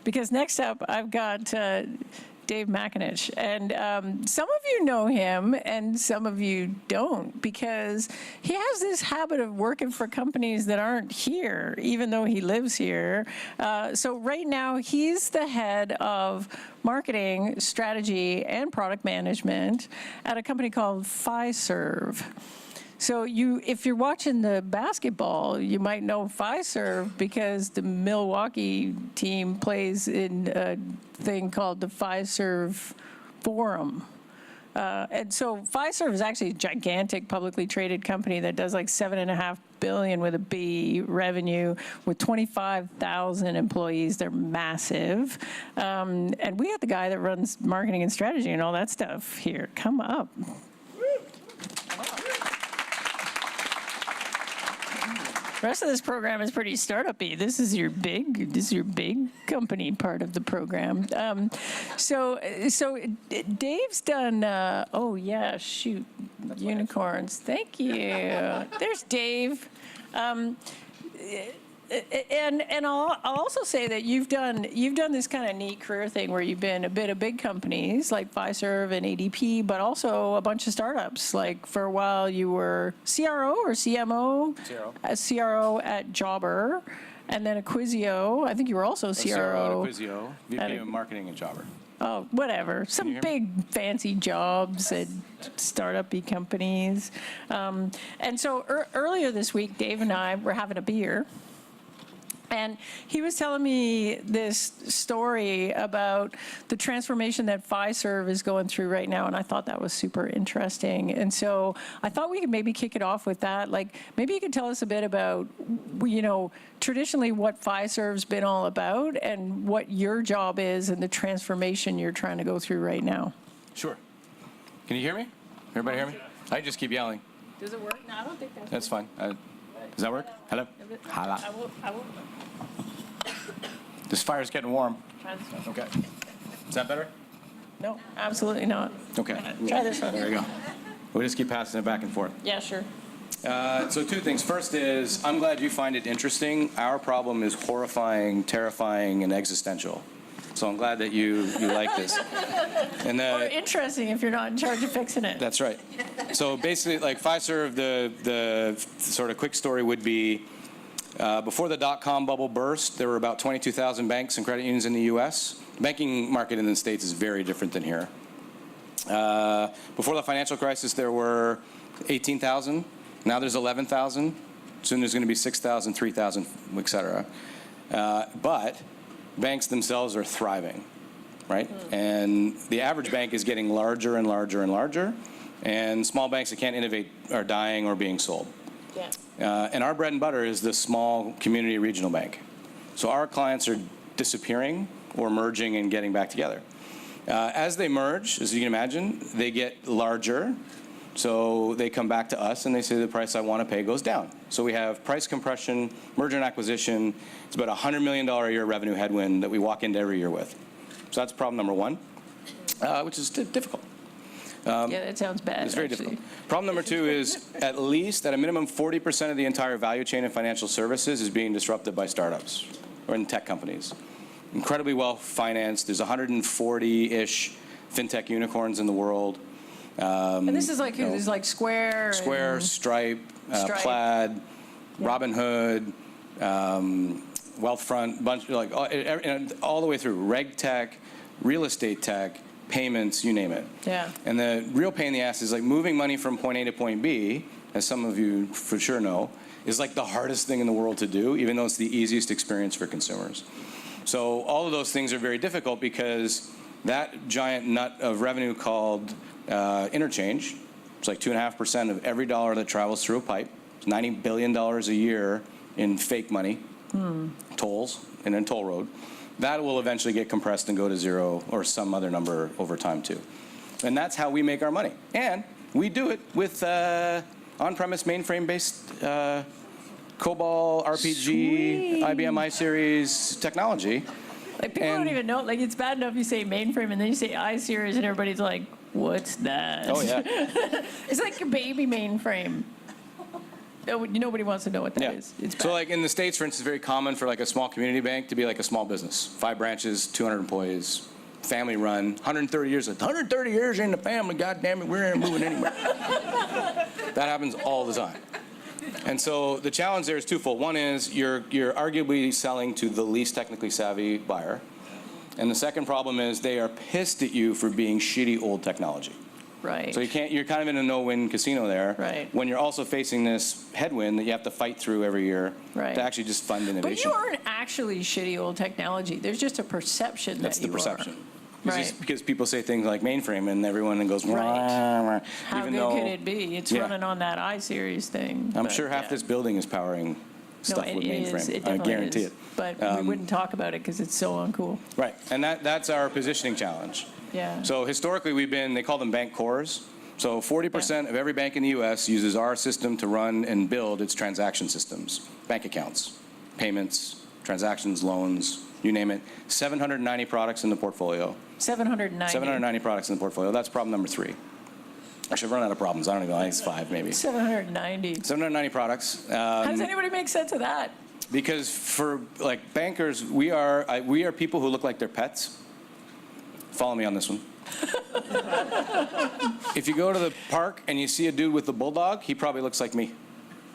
because next up I've got Dave McIninch. And some of you know him and some of you don't, because he has this habit of working for companies that aren't here, even though he lives here. So right now he's the head of marketing, strategy, and product management at a company called Fiserv. So if you're watching the basketball, you might know Fiserv because the Milwaukee team plays in a thing called the Fiserv Forum. And so Fiserv is actually a gigantic publicly traded company that does like $7.5 billion with a B revenue with 25,000 employees. They're massive. And we got the guy that runs marketing and strategy and all that stuff here. Come up. The rest of this program is pretty startup-y. This is your big company part of the program. So Dave's done. Oh yeah, shoot, unicorns. Thank you. There's Dave. And I'll also say that you've done this kind of neat career thing where you've been a bit of big companies like Fiserv and ADP, but also a bunch of startups. Like for a while you were CRO or CMO? CRO. CRO at Jobber, and then Acquisio. I think you were also CRO. CRO at Acquisio, VP of Marketing at Jobber. Oh, whatever. Some big fancy jobs at startup-y companies. And so earlier this week, Dave and I were having a beer. And he was telling me this story about the transformation that Fiserv is going through right now, and I thought that was super interesting. And so I thought we could maybe kick it off with that. Like, maybe you could tell us a bit about, traditionally what Fiserv's been all about and what your job is and the transformation you're trying to go through right now. Sure. Can you hear me? Everybody hear me? I just keep yelling. Does it work? No, I don't think that's fine. Does that work? Hello? Hello. I will. This fire's getting warm. Okay. Is that better? No, absolutely not. Okay. Try this one. There you go. We'll just keep passing it back and forth. Yeah, sure. So two things. First is, I'm glad you find it interesting. Our problem is horrifying, terrifying, and existential. So I'm glad that you like this. And or interesting if you're not in charge of fixing it. That's right. So basically, like Fiserv, the sort of quick story would be, before the dot-com bubble burst, there were about 22,000 banks and credit unions in the U.S. Banking market in the States is very different than here. Before the financial crisis, there were 18,000. Now there's 11,000. Soon there's going to be 6,000, 3,000, et cetera. But banks themselves are thriving, right? And the average bank is getting larger and larger and larger. And small banks that can't innovate are dying or being sold. Yeah. And our bread and butter is the small community regional bank. So our clients are disappearing or merging and getting back together. As they merge, as you can imagine, they get larger. So they come back to us and they say the price I want to pay goes down. So we have price compression, merger and acquisition. It's about $100 million a year revenue headwind that we walk into every year with. So that's problem number one, which is difficult. Yeah, that sounds bad. It's very difficult. Problem number two is at a minimum, 40% of the entire value chain in financial services is being disrupted by startups or in tech companies. Incredibly well financed. There's 140-ish fintech unicorns in the world. And this is like who? This is like Square, Stripe, Plaid, Robinhood, Wealthfront, bunch like all the way through RegTech, real estate tech, payments, you name it. Yeah. And the real pain in the ass is like moving money from point A to point B, as some of you for sure know, is like the hardest thing in the world to do, even though it's the easiest experience for consumers. So all of those things are very difficult because that giant nut of revenue called interchange, it's like 2.5% of every dollar that travels through a pipe. It's $90 billion a year in fake money, tolls, and then toll road. That will eventually get compressed and go to zero or some other number over time too. And that's how we make our money. And we do it with on-premise mainframe-based COBOL, RPG, Sweet. IBM iSeries technology. Like people don't even know. Like it's bad enough you say mainframe and then you say iSeries and everybody's like, "What's that?" Oh yeah. It's like your baby mainframe. Nobody wants to know what that is. It's bad. So like in the States, for instance, it's very common for like a small community bank to be like a small business. 5 branches, 200 employees, family run, 130 years. 130 years in the family, God damn it, we ain't moving anywhere. That happens all the time. And so the challenge there is twofold. One is you're arguably selling to the least technically savvy buyer. And the second problem is they are pissed at you for being shitty old technology. Right. So you're kind of in a no-win casino there. Right. When you're also facing this headwind that you have to fight through every year Right. to actually just fund innovation. But you aren't actually shitty old technology. There's just a perception That's that you the perception. are. Right. Because people say things like mainframe and everyone goes, Right. Wah, wah. How Even good though could it be? It's running on that I-series thing. I'm but, sure half this building is powering stuff with mainframe. It I definitely guarantee is. it. But we wouldn't talk about it because it's so uncool. Right. And that's our positioning challenge. Yeah. So historically they call them bank cores. So 40% of every bank in the U.S. uses our system to run and build its transaction systems, bank accounts, payments, transactions, loans, you name it. 790 products in the portfolio. 790. 790 products in the portfolio. That's problem number 3. I should run out of problems. I don't know. I think it's 5 maybe. 790. 790 products. How does anybody make sense of that? Because for like bankers, we are people who look like their pets. Follow me on this one. If you go to the park and you see a dude with a bulldog, he probably looks like me,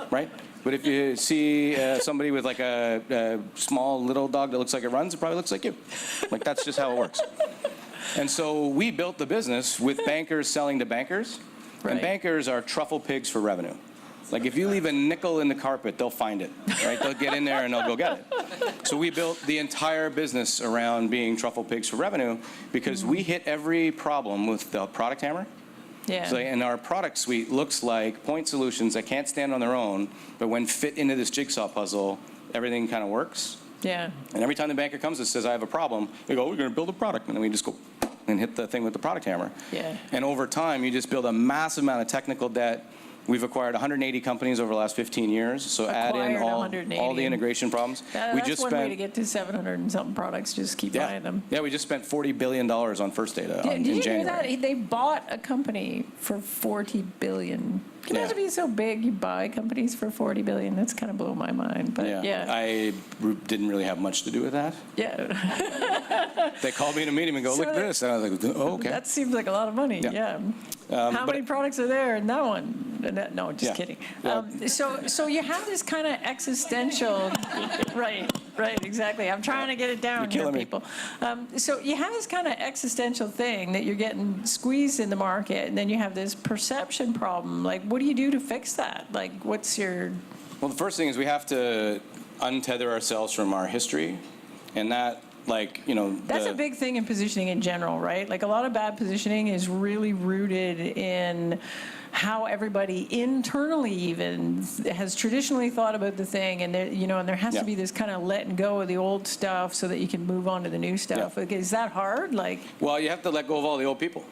right? But if you see somebody with like a small little dog that looks like it runs, it probably looks like you. Like that's just how it works. And so we built the business with bankers selling to bankers, Right. and bankers are truffle pigs for revenue. Like if you leave a nickel in the carpet, they'll find it, right? They'll get in there and they'll go get it. So we built the entire business around being truffle pigs for revenue because we hit every problem with the product hammer. Yeah. So, and our product suite looks like point solutions that can't stand on their own, but when fit into this jigsaw puzzle, everything kind of works. Yeah. And every time the banker comes and says, I have a problem, they go, we're going to build a product. And then we just go and hit the thing with the product hammer. Yeah. And over time, you just build a massive amount of technical debt. We've acquired 180 companies over the last 15 years. So add in all the integration problems. That's one way to get to 700 and something products. Just keep buying them. Yeah, we just spent $40 billion on First Data in Did you January. hear that? They bought a company for $40 billion. Can you imagine being so big you buy companies for $40 billion? That's kind of blew my mind. But yeah. I didn't really have much to do with that. Yeah. They called me in a meeting and go, look at this. And I was like, oh, okay. That seems like a lot of money. Yeah. How many products are there in that one? No, just kidding. So you have this kind of existential, right, exactly. I'm trying to get it down here, people. So you have this kind of existential thing that you're getting squeezed in the market, and then you have this perception problem. Like, what do you do to fix that? Like, what's your... Well, the first thing is we have to untether ourselves from our history, and that, That's a big thing in positioning in general, right? Like, a lot of bad positioning is really rooted in how everybody internally even has traditionally thought about the thing, and there has to be this kind of letting go of the old stuff so that you can move on to the new stuff. Like, is that hard? Well, you have to let go of all the old people.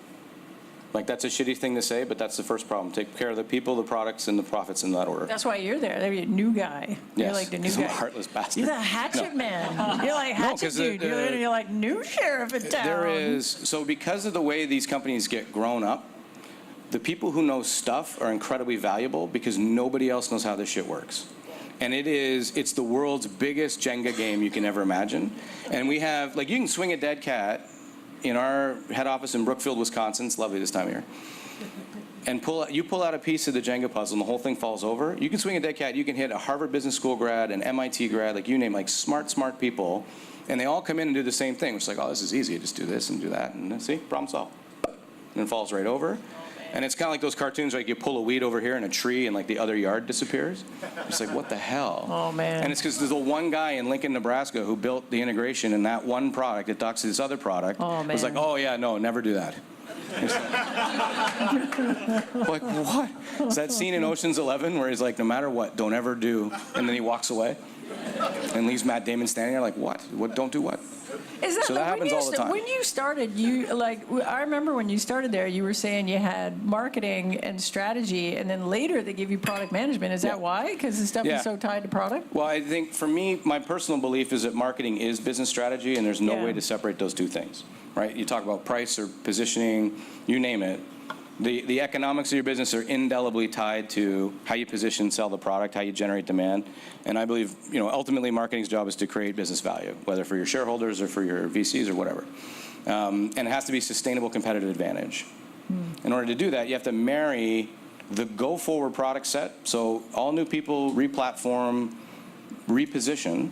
Like, that's a shitty thing to say, but that's the first problem. Take care of the people, the products, and the profits in that order. That's why you're there. You're a new guy. Yes, you're like the new guy. I'm a heartless bastard. You're the hatchet man. You're like hatchet dude. You're like new sheriff in town. So because of the way these companies get grown up, the people who know stuff are incredibly valuable because nobody else knows how this shit works. And it's the world's biggest Jenga game you can ever imagine. And we have, you can swing a dead cat in our head office in Brookfield, Wisconsin. It's lovely this time of year. And you pull out a piece of the Jenga puzzle and the whole thing falls over. You can swing a dead cat. You can hit a Harvard Business School grad, an MIT grad, you name, smart people. And they all come in and do the same thing. It's like, oh, this is easy. Just do this and do that. And see, problem solved. And it falls right over. And it's kind of like those cartoons, you pull a weed over here in a tree and the other yard disappears. It's like, what the hell? Oh, man. And it's because there's the one guy in Lincoln, Nebraska who built the integration in that one product that talks to this other product. Oh, man. It was like, oh, yeah, no, never do that. Like, what? Is that scene in Ocean's 11 where he's like, no matter what, don't ever do, and then he walks away and leaves Matt Damon standing there like, what? What? Don't do what? So that happens all the time. When you started, I remember when you started there, you were saying you had marketing and strategy, and then later they give you product management. Is that why? Because the stuff is so tied to product? Well, I think for me, my personal belief is that marketing is business strategy, and there's no way to separate those two things, right? You talk about price or positioning, you name it. The economics of your business are indelibly tied to how you position, sell the product, how you generate demand. And I believe, ultimately marketing's job is to create business value, whether for your shareholders or for your VCs or whatever. And it has to be sustainable competitive advantage. In order to do that, you have to marry the go-forward product set. So all new people, re-platform, reposition.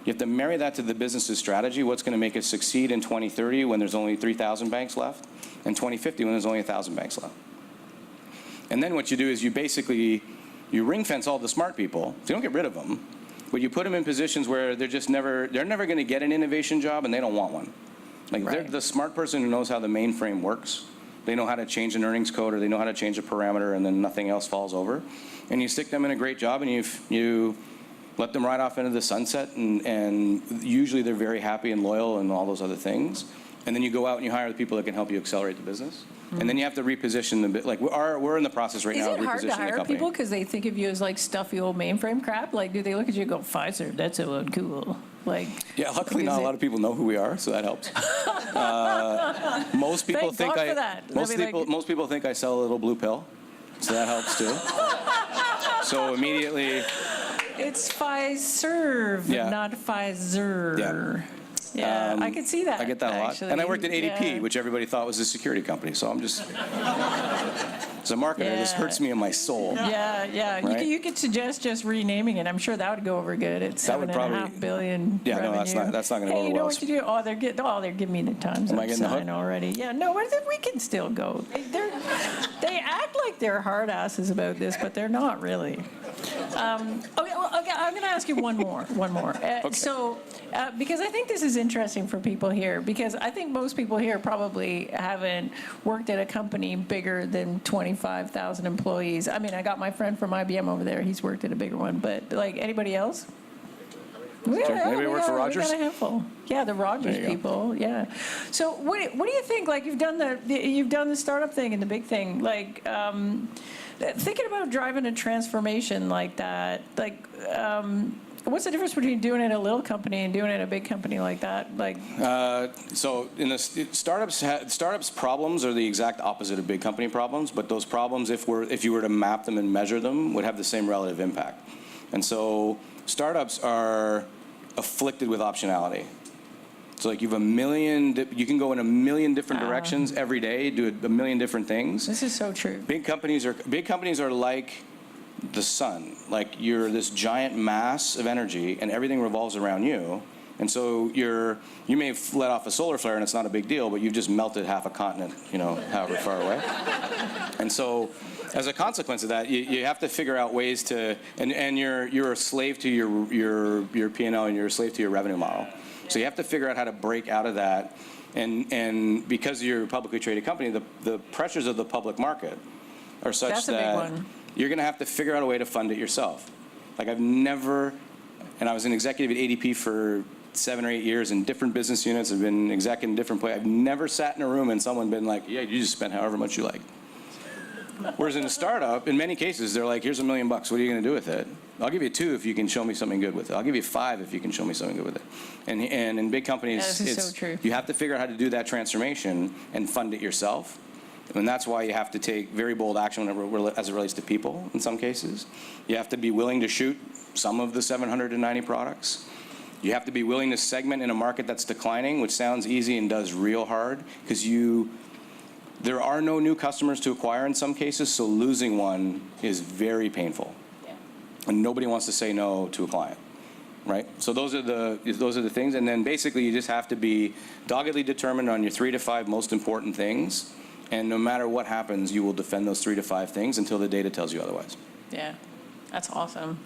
You have to marry that to the business's strategy. What's going to make it succeed in 2030 when there's only 3,000 banks left, and 2050 when there's only 1,000 banks left. And then what you do is you ring fence all the smart people. So you don't get rid of them, but you put them in positions where they're never going to get an innovation job, and they don't want one. They're the smart person who knows how the mainframe works. They know how to change an earnings code, or they know how to change a parameter, and then nothing else falls over. And you stick them in a great job, and you let them ride off into the sunset, and usually they're very happy and loyal and all those other things. And then you go out and you hire the people that can help you accelerate the business. And then you have to reposition the bit. We're in the process right now of repositioning the company. Is it hard to hire people because they think of you as stuffy old mainframe crap? Do they look at you and go, Fiserv, that's so uncool? Yeah, luckily not a lot of people know who we are, so that helps. Most people think most people think I sell a little blue pill, so that helps too. So immediately, it's Fiserv, not Fiserv. Yeah, I can see that. I get that a lot. Actually. And I worked at ADP, which everybody thought was a security company. So I'm just, as a marketer, this hurts me in my soul. Yeah. Right? You could suggest just renaming it. I'm sure that would go over good. It's $7.5 billion revenue. No, that's not going to go over well. You know what to do? They're giving me the times up sign already. Yeah, no, we can still go. They act like they're hard asses about this, but they're not really. Okay, I'm going to ask you one more. Okay. So, because I think this is interesting for people here, because I think most people here probably haven't worked at a company bigger than 25,000 employees. I mean, I got my friend from IBM over there. He's worked at a bigger one, but anybody else? Anybody work for Rogers? We got a handful. Yeah, the Rogers people. Yeah. So what do you think? You've done the startup thing and the big thing. Thinking about driving a transformation like that. What's the difference between doing it in a little company and doing it in a big company like that? So in the startups problems are the exact opposite of big company problems, but those problems, if you were to map them and measure them, would have the same relative impact. And so startups are afflicted with optionality. So you have you can go in a million different directions every day, do a million different things. This is so true. Big companies are like the sun. You're this giant mass of energy, and everything revolves around you. And so you may have let off a solar flare, and it's not a big deal, but you've just melted half a continent, however far away. And so, as a consequence of that, you have to figure out ways to, and you're a slave to your P&L, and you're a slave to your revenue model. So you have to figure out how to break out of that. And because you're a publicly traded company, the pressures of the public market are such that you're going to have to figure out a way to fund it yourself. I've never, and I was an executive at ADP for 7 or 8 years in different business units. I've been exec in different places. I've never sat in a room and someone been like, yeah, you just spend however much you like. Whereas in a startup, in many cases, they're like, here's $1 million. What are you going to do with it? I'll give you 2 if you can show me something good with it. I'll give you 5 if you can show me something good with it. And in big companies, so true. You have to figure out how to do that transformation and fund it yourself. And that's why you have to take very bold action as it relates to people in some cases. You have to be willing to shoot some of the 790 products. You have to be willing to segment in a market that's declining, which sounds easy and does real hard, because there are no new customers to acquire in some cases, so losing one is very painful. Yeah. And nobody wants to say no to a client, right? So those are the things, and then basically you just have to be doggedly determined on your 3 to 5 most important things, and no matter what happens, you will defend those 3 to 5 things until the data tells you otherwise. Yeah, that's awesome.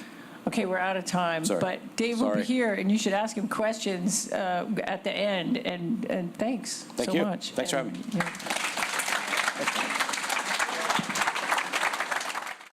Okay, we're out of time, Sorry. But Dave will be here, and you should ask him questions at the end. And thanks so much. Thanks for having me. Yeah.